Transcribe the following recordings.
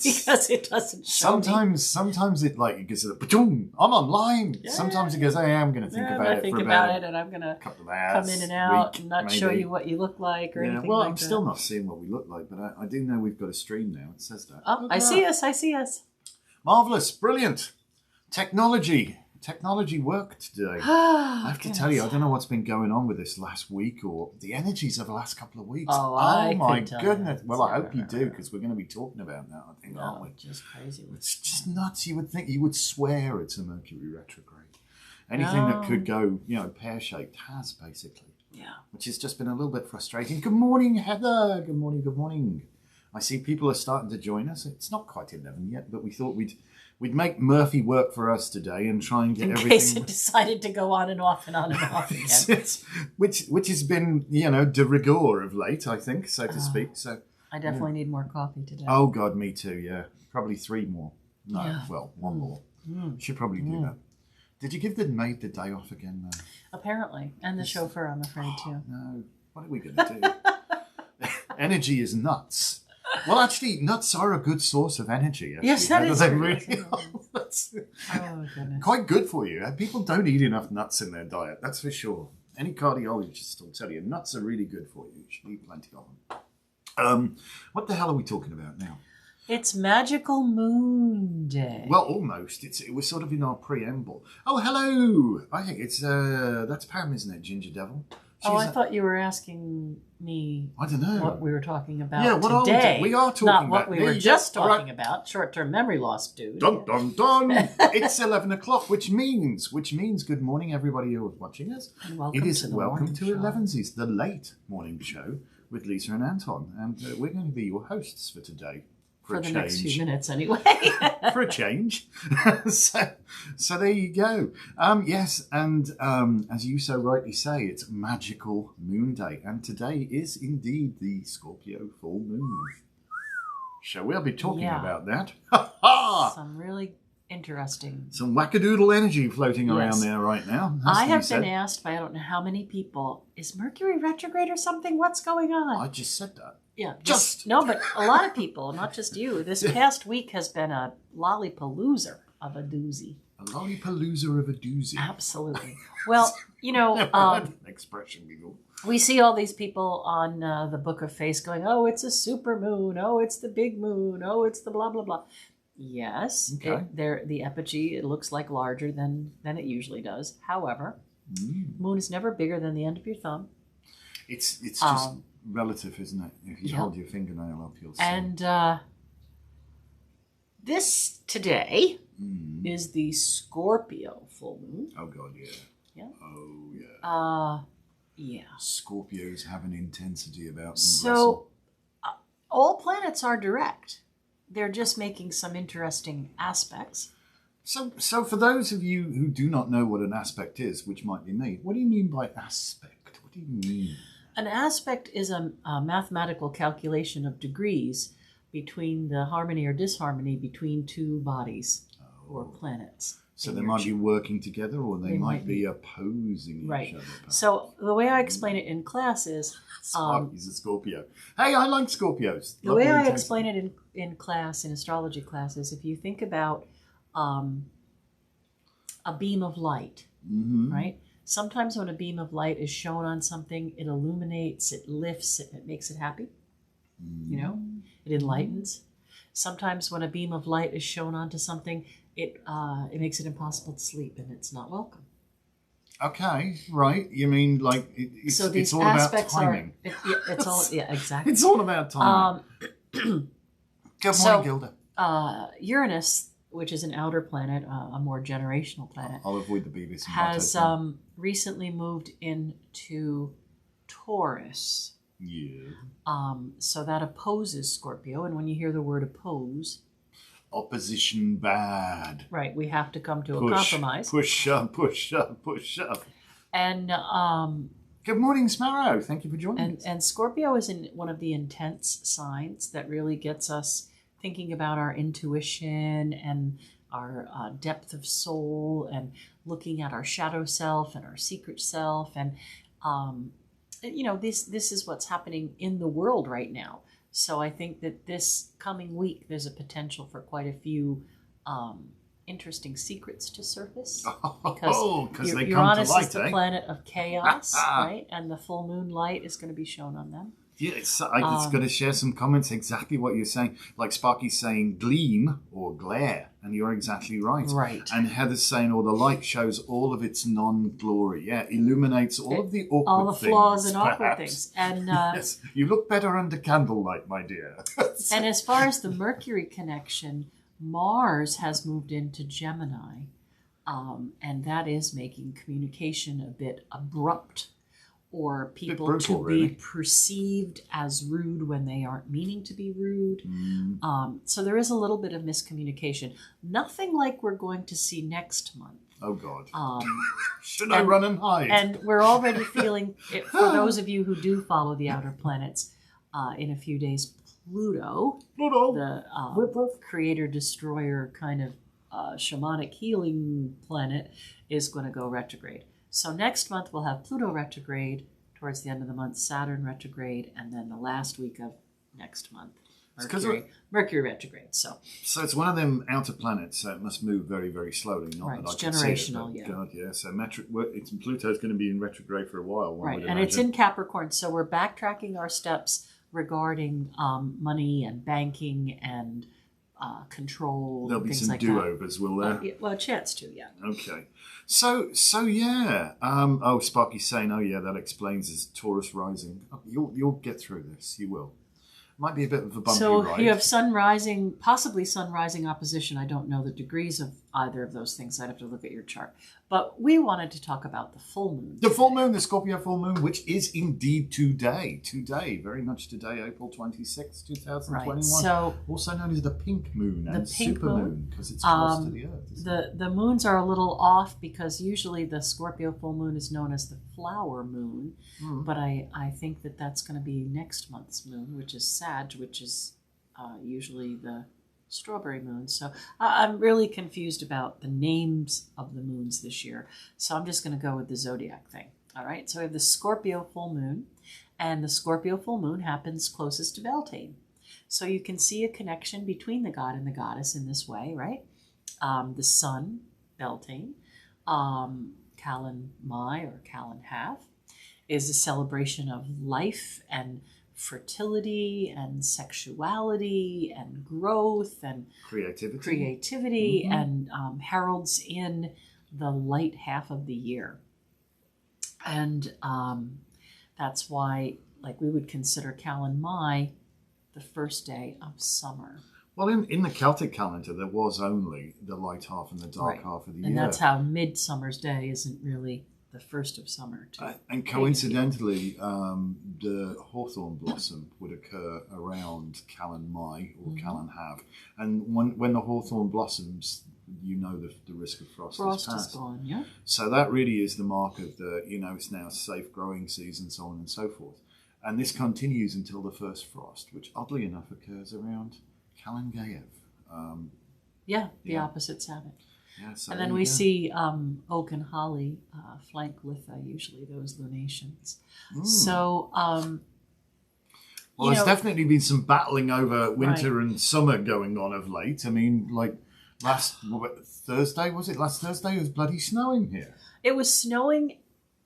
because it doesn't show Sometimes it like it goes, I'm online. Yeah. Sometimes it goes, hey, I'm going to think about it for about it, and I'm going to come in and out week, and not show you what you look like or anything well, like I'm that. still not seeing what we look like, but I do know we've got a stream now. It says that. Oh, I see us. Marvellous, brilliant. Technology worked today. I have to tell you, I don't know what's been going on with this last week or the energies of the last couple of weeks. Oh my goodness. Well, I hope you do, because we're going to be talking about that, I think, aren't we? Just crazy. It's just nuts. You would swear it's a Mercury retrograde. Anything that could go, pear-shaped has, basically. Yeah. Which has just been a little bit frustrating. Good morning, Heather. Good morning. I see people are starting to join us. It's not quite 11 yet, but we thought we'd make Murphy work for us today and try and get everything. In case it decided to go on and off and on and off again. which has been, de rigueur of late, I think, so to speak. So I definitely need more coffee today. Oh, God, me too, yeah. Probably 3 more. No, well, 1 more. Should probably do that. Did you give the maid the day off again, though? Apparently. And the chauffeur, I'm afraid, too. No. What are we going to do? Energy is nuts. Well, actually, nuts are a good source of energy. Actually. Yes, that is true. Really that's quite good for you. People don't eat enough nuts in their diet, that's for sure. Any cardiologist will tell you nuts are really good for you. You should eat plenty of them. What the hell are we talking about now? It's Magickal Moonday. Well, almost. It was sort of in our preamble. Oh, hello! I think it's that's Pam, isn't it, Ginger Devil? I thought you were asking me. I don't know what we were talking about. Yeah, what today. We are talking not about. What we were just talking about. Short-term memory loss, dude. Dun dun dun! It's 11 o'clock, which means good morning, everybody who is watching us. And welcome to Elevensies, the late morning show with Lisa and Anton, and we're going to be your hosts for today. For the next few minutes, anyway. For a change. So there you go. Yes, and as you so rightly say, it's Magickal Moonday, and today is indeed the Scorpio Full Moon. So we'll be talking about that. Some really interesting. Some wackadoodle energy floating around there right now. I have been asked by I don't know how many people, is Mercury retrograde or something? What's going on? I just said that. Yeah. No, but a lot of people, not just you. This past week has been a lollipalooza of a doozy. A lollipalooza of a doozy. Absolutely. Well, expression people. We see all these people on the Book of Face going, oh, it's a super moon. Oh, it's the big moon. Oh, it's the blah, blah, blah. Yes. Okay. The epigee, it looks like larger than it usually does. However, moon is never bigger than the end of your thumb. It's just relative, isn't it? If you hold your fingernail up, you'll see. And this today is the Scorpio full moon. Oh, God, yeah. Yeah. Oh, yeah. Yeah. Scorpios have an intensity about them. So, all planets are direct. They're just making some interesting aspects. So for those of you who do not know what an aspect is, which might be me, what do you mean by aspect? What do you mean? An aspect is a mathematical calculation of degrees between the harmony or disharmony between two bodies or planets. So they might be working together, or they might be opposing each other. So the way I explain it in class is... he's a Scorpio. Hey, I like Scorpios. The way I explain it in class, in astrology classes, if you think about a beam of light, right? Sometimes when a beam of light is shown on something, it illuminates, it lifts, it makes it happy. It enlightens. Sometimes when a beam of light is shown onto something, it makes it impossible to sleep, and it's not welcome. Okay, right. You mean like it's all about timing? Exactly. It's all about timing. Good morning, Gilda. Uranus, which is an outer planet, a more generational planet. I'll avoid the Beavis. Has recently moved into Taurus. Yeah. So that opposes Scorpio, and when you hear the word oppose, opposition bad. Right, we have to come to a compromise. Push up. And good morning, Sparrow. Thank you for joining us. And Scorpio is in one of the intense signs that really gets us thinking about our intuition and our depth of soul, and looking at our shadow self and our secret self. And this is what's happening in the world right now. So I think that this coming week, there's a potential for quite a few interesting secrets to surface. Because Uranus is the planet of chaos, right? And the full moon light is going to be shown on them. Yeah, it's going to share some comments exactly what you're saying. Like Sparky's saying gleam or glare, and you're exactly right. Right. And Heather's saying, the light shows all of its non-glory. Yeah, illuminates all of the awkward things. All the flaws and awkward things. And yes, you look better under candlelight, my dear. And as far as the Mercury connection, Mars has moved into Gemini, and that is making communication a bit abrupt, or people to be perceived as rude when they aren't meaning to be rude. So there is a little bit of miscommunication. Nothing like we're going to see next month. Oh, God. Should I run and hide? And we're already feeling, for those of you who do follow the outer planets, in a few days, Pluto, the creator-destroyer kind of shamanic healing planet, is going to go retrograde. So next month we'll have Pluto retrograde, towards the end of the month Saturn retrograde, and then the last week of next month Mercury retrograde. So it's one of them outer planets, so it must move very, very slowly. Not right, that I it's can generational, see it, God, yeah. So Pluto's going to be in retrograde for a while. Right, and it's in Capricorn, so we're backtracking our steps regarding money and banking and control. There'll be some do-overs, will there? Well, a chance to, yeah. Okay. So yeah. Sparky's saying, that explains his Taurus rising. You'll get through this. You will. Might be a bit of a bumpy ride. So you have possibly sun rising opposition. I don't know the degrees of either of those things. I'd have to look at your chart. But we wanted to talk about the full moon. The full moon, the Scorpio full moon, which is indeed today. Today, very much today, April 26, 2021. Right. So, also known as the pink moon and supermoon, because it's close to the Earth. The moons are a little off because usually the Scorpio full moon is known as the flower moon. But I think that's going to be next month's moon, which is Sag, which is usually the strawberry moon. So I'm really confused about the names of the moons this year. So I'm just going to go with the zodiac thing. All right. So we have the Scorpio full moon, and the Scorpio full moon happens closest to Beltane. So you can see a connection between the god and the goddess in this way, right? The sun, Beltane, Callan Mai or Callan Half, is a celebration of life and fertility and sexuality and growth and creativity and heralds in the light half of the year. And that's why, we would consider Callan Mai the first day of summer. Well, in the Celtic calendar, there was only the light half and the dark half of the year. And that's how Midsummer's Day isn't really the first of summer. And coincidentally, the hawthorn blossom would occur around Callan Mai or Callan Half. And when the hawthorn blossoms, the risk of frost is past. Gone, yeah. So that really is the mark of it's now safe growing season, so on and so forth. And this continues until the first frost, which oddly enough occurs around Callan Gaev. The opposites have it. Yeah, so and then we see oak and holly flank Litha, usually those lunations. So, there's definitely been some battling over winter and summer going on of late. I mean, last Thursday, was it? Last Thursday, it was bloody snowing here. It was snowing,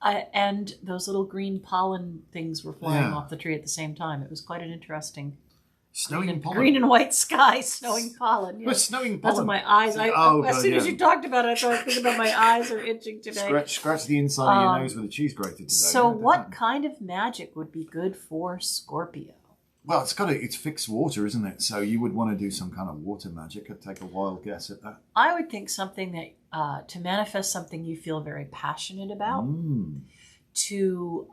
and those little green pollen things were flying off the tree at the same time. It was quite an interesting... Green and white sky, snowing pollen. Yeah. Snowing pollen. That's my eyes. As soon as you talked about it, I thought, thinking about my eyes are itching today. Scratch the inside of your nose with a cheese grater today. So what kind of magic would be good for Scorpio? Well, it's fixed water, isn't it? So you would want to do some kind of water magic. I'd take a wild guess at that. I would think something that, to manifest something you feel very passionate about, to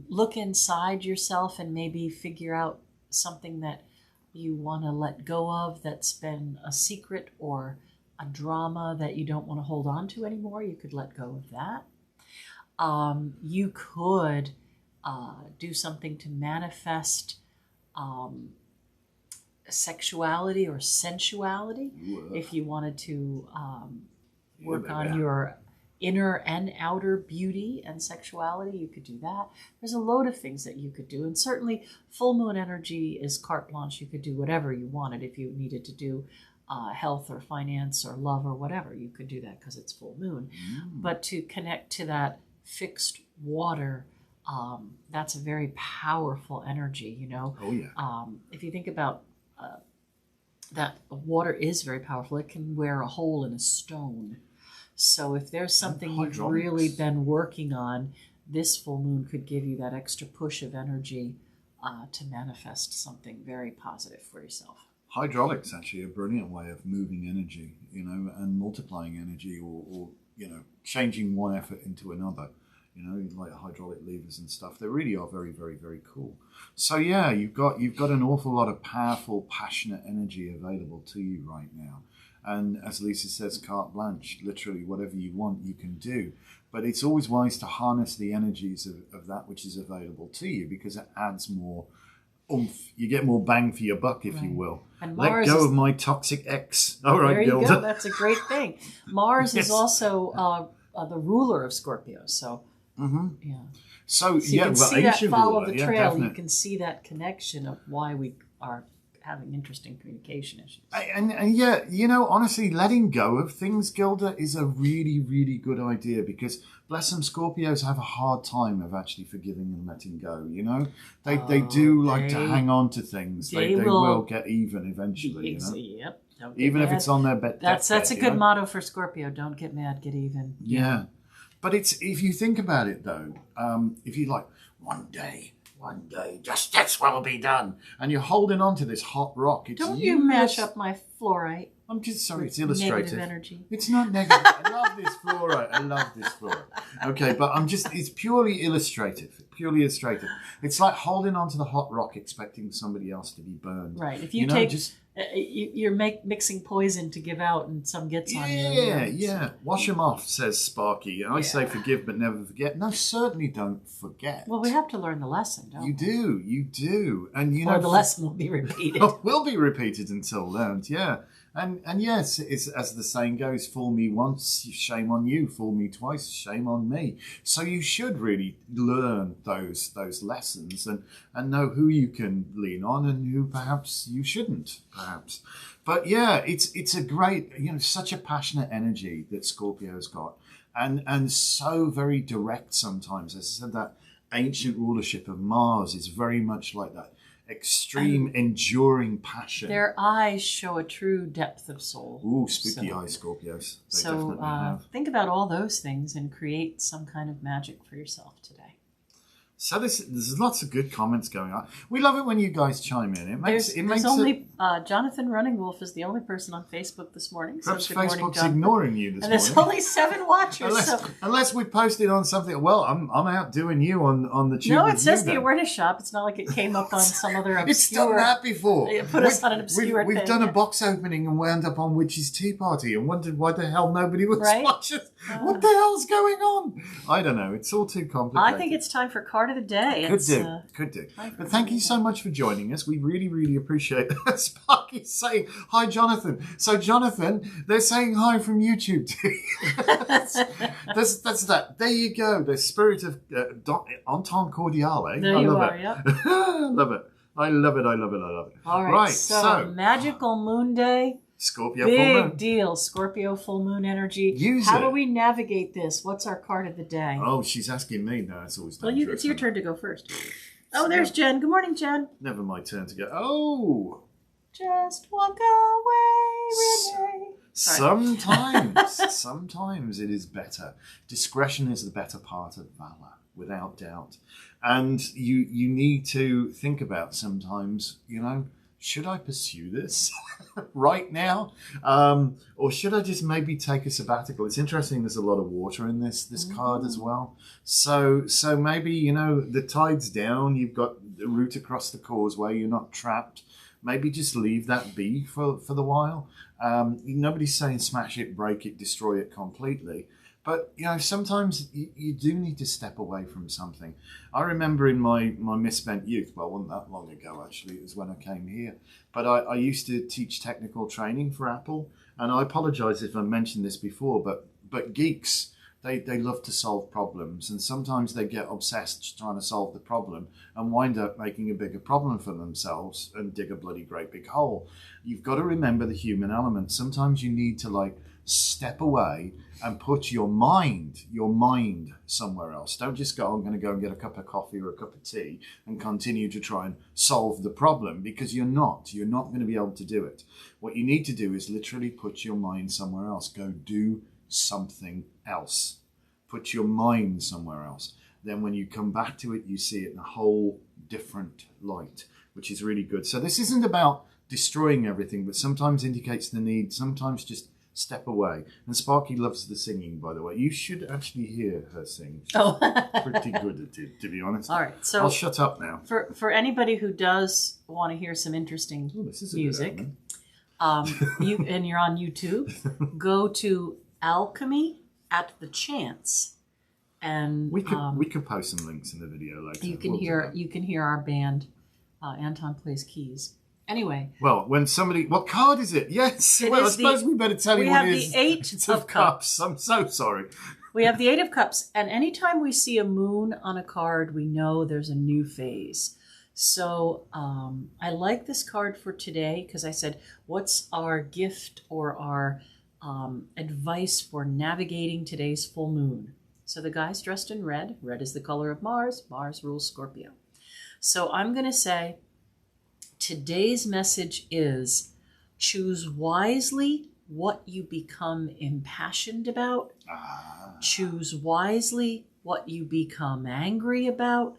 look inside yourself and maybe figure out something that you want to let go of that's been a secret or a drama that you don't want to hold on to anymore. You could let go of that. You could do something to manifest sexuality or sensuality. If you wanted to work on inner and outer beauty and sexuality. You could do that. There's a load of things that you could do. And certainly full moon energy is carte blanche. You could do whatever you wanted. If you needed to do health or finance or love or whatever, you could do that because it's full moon. But to connect to that fixed water, that's a very powerful energy, you know. Oh, yeah. If you think about that, water is very powerful. It can wear a hole in a stone. So if there's something you've really been working on, this full moon could give you that extra push of energy to manifest something very positive for yourself. Hydraulics actually a brilliant way of moving energy, you know, and multiplying energy, or you know, changing one effort into another, you know, like hydraulic levers and stuff. They really are very, very, very cool. So yeah, you've got an awful lot of powerful, passionate energy available to you right now. And as Lisa says, carte blanche, literally whatever you want, you can do. But it's always wise to harness the energies of that which is available to you, because it adds more oomph. You get more bang for your buck, if you will. And Let go of my toxic ex. All right, there you Gilda. go. That's a great thing. Mars is also the ruler of Scorpio. So, yeah. So you can see that follow ruler. the trail. Definitely. You can see that connection of why we are having interesting communication issues. And yeah, you know, honestly, letting go of things, Gilda, is a really, really good idea, because bless them, Scorpios have a hard time of actually forgiving and letting go, you know? They do like to hang on to things. They will get even eventually, you know? Yep. Even if it's on their bed. That's a good motto for Scorpio. Don't get mad, get even. Yeah. But it's, if you think about it though, if you like, one day, just this will be done, and you're holding on to this hot rock. Don't you mash up my fluorite. I'm just sorry, it's illustrative. Negative energy. It's not negative. I love this fluorite. Okay, but it's purely illustrative. It's like holding on to the hot rock, expecting somebody else to be burned. Right. If you take, you're mixing poison to give out, and some gets on you. Yeah. Wash them off, says Sparky. I say forgive, but never forget. No, certainly don't forget. Well, we have to learn the lesson, don't we? You do. And you know, the lesson will be repeated. Will be repeated until learned, yeah. And yes, it's as the saying goes, fool me once, shame on you. Fool me twice, shame on me. So you should really learn those lessons and know who you can lean on and who perhaps you shouldn't, perhaps. But yeah, it's a great, you know, such a passionate energy that Scorpio's got, and so very direct sometimes. As I said, that ancient rulership of Mars is very much like that. Extreme, enduring passion. Their eyes show a true depth of soul. Ooh, spooky eyes, Scorpios. They definitely have. Think about all those things and create some kind of magic for yourself today. So there's lots of good comments going on. We love it when you guys chime in. Jonathan Running Wolf is the only person on Facebook this morning. Perhaps so Facebook's ignoring you this morning. And there's only 7 watchers. Unless we posted on something. Well, I'm outdoing you on the tube. No, it says the awareness shop. It's not like it came up on some other obscure. It's done that before. It put us on an obscure We've done a box opening and wound up on Witch's Tea Party and wondered why the hell nobody was watching. What the hell's going on? I don't know. It's all too complicated. I think it's time for card of the day. Could do. But thank you so much for joining us. We really, really appreciate it. Sparky's saying, hi, Jonathan. So, Jonathan, they're saying hi from YouTube to you. that's that. There you go. The spirit of Entente Cordiale. There you are, yeah. I love it. All right. So Magickal Moonday. Scorpio Full Moon. Big deal. Scorpio Full Moon energy. How do we navigate this? What's our card of the day? Oh, she's asking me. No, it's always dangerous. Well, it's your turn to go first. Oh, there's Jen. Good morning, Jen. Never my turn to go. Oh. Just walk away, Renee. Sometimes it is better. Discretion is the better part of valor, without doubt. And you need to think about sometimes, you know, should I pursue this right now? Or should I just maybe take a sabbatical? It's interesting, there's a lot of water in this card as well. So maybe, you know, the tide's down, you've got a route across the causeway, you're not trapped. Maybe just leave that be for the while. Nobody's saying smash it, break it, destroy it completely. But, you know, sometimes you do need to step away from something. I remember in my misspent youth, well, it wasn't that long ago, actually. It was when I came here. But I used to teach technical training for Apple. And I apologize if I mentioned this before, but geeks, They love to solve problems, and sometimes they get obsessed trying to solve the problem and wind up making a bigger problem for themselves and dig a bloody great big hole. You've got to remember the human element. Sometimes you need to like step away and put your mind somewhere else. Don't just go, I'm going to go and get a cup of coffee or a cup of tea and continue to try and solve the problem, because you're not going to be able to do it. What you need to do is literally put your mind somewhere else. Go do something else. Put your mind somewhere else. Then when you come back to it, you see it in a whole different light, which is really good. So this isn't about destroying everything, but sometimes indicates the need, sometimes just step away. And Sparky loves the singing, by the way. You should actually hear her sing. She's pretty good at it, to be honest. All right, so I'll shut up now. For anybody who does want to hear some interesting music, and you're on YouTube, go to Alchemy at the Chance, and we could post some links in the video later. You can hear our band. Anton plays keys. Anyway. Well, when somebody... What card is it? Yes. I suppose we better tell you what it is. We have the 8 of Cups. I'm so sorry. We have the 8 of Cups. And anytime we see a moon on a card, we know there's a new phase. So I like this card for today because I said, what's our gift or our advice for navigating today's full moon? So the guy's dressed in red. Red is the color of Mars. Mars rules Scorpio. So I'm going to say... Today's message is choose wisely what you become impassioned about. Choose wisely what you become angry about.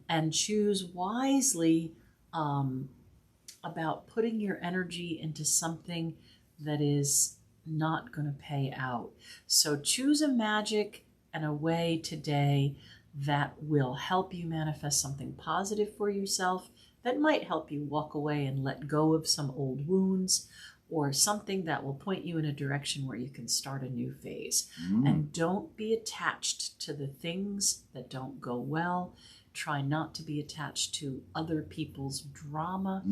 And choose wisely about putting your energy into something that is not going to pay out. So choose a magic and a way today that will help you manifest something positive for yourself, that might help you walk away and let go of some old wounds, or something that will point you in a direction where you can start a new phase. And don't be attached to the things that don't go well. Try not to be attached to other people's drama.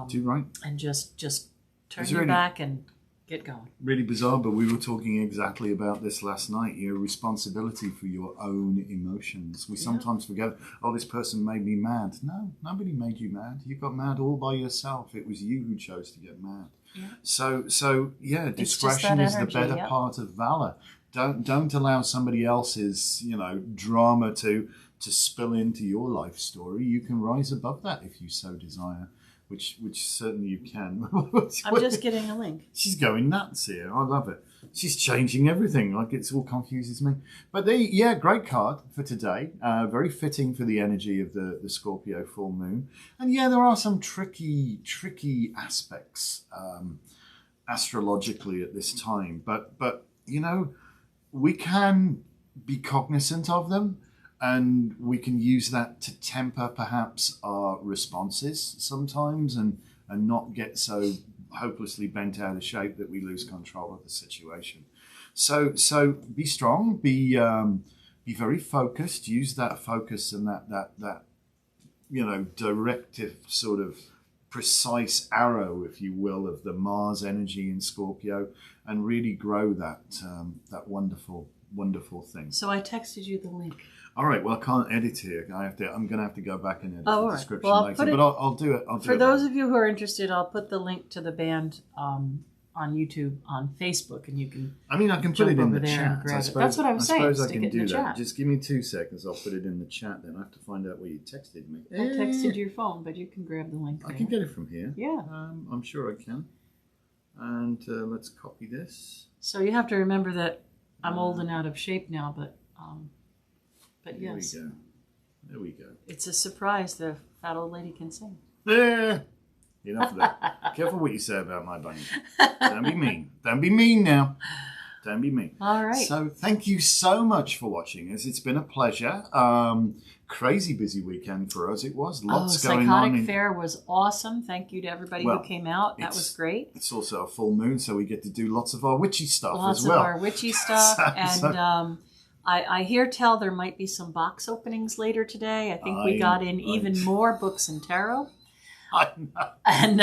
Too right. And just turn your back and get going. Really bizarre, but we were talking exactly about this last night. Your responsibility for your own emotions. We sometimes forget, oh, this person made me mad. No, nobody made you mad. You got mad all by yourself. It was you who chose to get mad. So discretion is the better part of valor. Don't allow somebody else's, drama to spill into your life story. You can rise above that if you so desire. Which certainly you can. I'm just getting a link. She's going nuts here. I love it. She's changing everything. Like, it all confuses me. But great card for today. Very fitting for the energy of the Scorpio full moon. And there are some tricky aspects astrologically at this time. But we can be cognizant of them. And we can use that to temper perhaps our responses sometimes and not get so hopelessly bent out of shape that we lose control of the situation. So be strong, be very focused, use that focus and that directive sort of precise arrow, if you will, of the Mars energy in Scorpio, and really grow that wonderful thing. So I texted you the link. All right. Well, I can't edit here. I'm going to have to go back and edit the description later. But I'll do it. For those of you who are interested, I'll put the link to the band on YouTube, on Facebook, and you can. I can put it in the chat. That's what I was saying. I suppose I can do that. Just give me 2 seconds. I'll put it in the chat. Then I have to find out where you texted me. I texted your phone, but you can grab the link. I can get it from here. Yeah. I'm sure I can. And let's copy this. So you have to remember that I'm old and out of shape now, but yes. There we go. It's a surprise the fat old lady can sing. Enough of that. Careful what you say about my bunny. Don't be mean. Don't be mean now. Don't be mean. All right. So thank you so much for watching us. It's been a pleasure. Crazy busy weekend for us. It was lots going on. Psychotic Fair was awesome. Thank you to everybody who came out. That was great. It's also a full moon, so we get to do lots of our witchy stuff as Lots well. of our witchy stuff. I hear tell there might be some box openings later today. I think we got in even more books and tarot. I know. And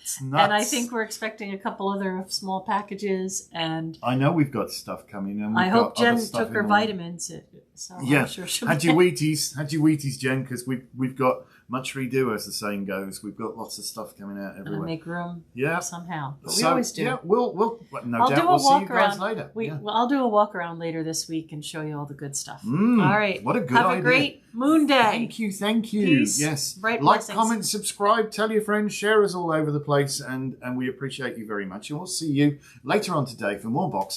It's nuts. and I think we're expecting a couple other small packages. And I know we've got stuff coming. And we've I hope got other Jen stuff took her in mind. vitamins. So Yeah, I'm sure she'll had be- your Wheaties, Jen, because we've got much redo, as the saying goes. We've got lots of stuff coming out Gonna everywhere. make room Yeah, somehow. But we so, always do. Yeah, we'll no I'll doubt do a we'll see walk you guys around. later. Well, I'll do a walk around later this week and show you all the good stuff. All right. What a good Have idea. a great moon day. Thank you. Peace, Yes. bright Like, blessings. comment, subscribe, tell your friends, share us all over the place, and we appreciate you very much. And we'll see you later on today for more box